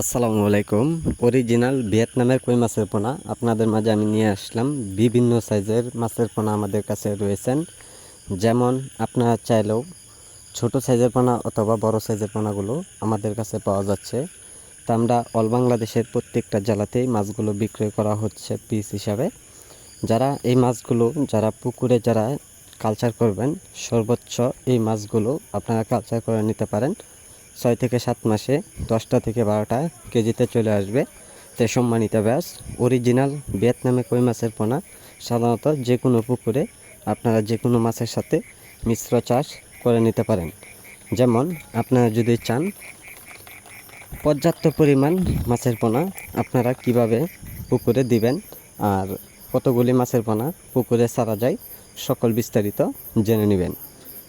আসসালামু আলাইকুম। অরিজিনাল ভিয়েতনামের কই মাছের পোনা আপনাদের মাঝে আমি নিয়ে আসলাম। বিভিন্ন সাইজের মাছের পোনা আমাদের কাছে রয়েছেন। যেমন আপনারা চাইলেও ছোট সাইজের পোনা অথবা বড় সাইজের পোনাগুলো আমাদের কাছে পাওয়া যাচ্ছে। তা আমরা অল বাংলাদেশের প্রত্যেকটা জেলাতেই মাছগুলো বিক্রয় করা হচ্ছে পিস হিসাবে। যারা পুকুরে কালচার করবেন, সর্বোচ্চ এই মাছগুলো আপনারা কালচার করে নিতে পারেন। 6 থেকে 7 মাসে 10টা থেকে 12টা কেজিতে চলে আসবে। তাই সম্মানিত ব্যাস, অরিজিনাল ভিয়েতনামে কই মাছের পোনা সাধারণত যে কোনো পুকুরে আপনারা যে কোনো মাছের সাথে মিশ্র চাষ করে নিতে পারেন। যেমন আপনারা যদি চান পর্যাপ্ত পরিমাণ মাছের পোনা আপনারা কিভাবে পুকুরে দিবেন আর কতগুলি মাছের পোনা পুকুরে ছাড়া যায় সকল বিস্তারিত জেনে নেবেন।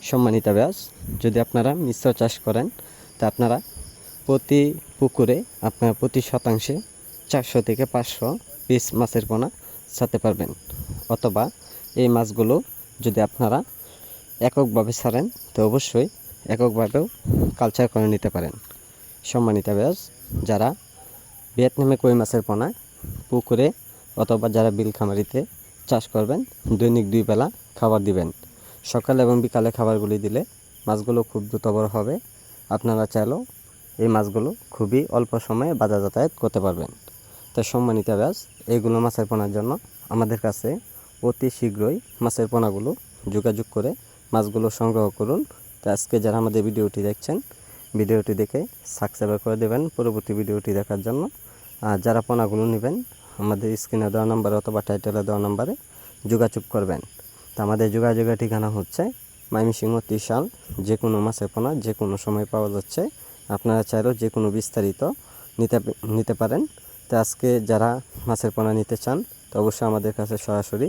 সম্মানিত ব্যাস, যদি আপনারা মিশ্র চাষ করেন তা আপনারা প্রতি পুকুরে আপনারা প্রতি শতাংশে 400 থেকে 500 পিস মাছের পোনা ছাড়তে পারবেন। অথবা এই মাছগুলো যদি আপনারা এককভাবে ছাড়েন তো অবশ্যই এককভাবেও কালচার করে নিতে পারেন। সম্মানিত ব্যাস, যারা ভিয়েতনামে কই মাছের পোনা পুকুরে অথবা যারা বিল খামারিতে চাষ করবেন, দৈনিক 2 বেলা খাবার দিবেন। সকাল এবং বিকালে খাবারগুলি দিলে মাছগুলো খুব দ্রুত বড় হবে। আপনারা চাইলেও এই মাছগুলো খুবই অল্প সময়ে বাজার যাতায়াত করতে পারবেন। তো সম্মানিত ব্যাস, এইগুলো মাছের পোনার জন্য আমাদের কাছে অতি শীঘ্রই মাছের পোনাগুলো যোগাযোগ করে মাছগুলো সংগ্রহ করুন। তো আজকে যারা আমাদের ভিডিওটি দেখছেন, ভিডিওটি দেখে সাবস্ক্রাইব করে দেবেন পরবর্তী ভিডিওটি দেখার জন্য। আর যারা পোনাগুলো নেবেন আমাদের স্ক্রিনে দেওয়া নাম্বারে অথবা টাইটেলে দেওয়া নাম্বারে যোগাযোগ করবেন। তো আমাদের যোগাযোগের ঠিকানা হচ্ছে ময়মনসিংহ ত্রিশাল। যে কোনো মাছের পোনা যে কোনো সময় পাওয়া যাচ্ছে। আপনারা চাইলেও যে কোনো বিস্তারিত নিতে পারেন। তো আজকে যারা মাছের পোনা নিতে চান তো অবশ্যই আমাদের কাছে সরাসরি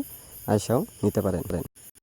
আইসাও নিতে পারেন।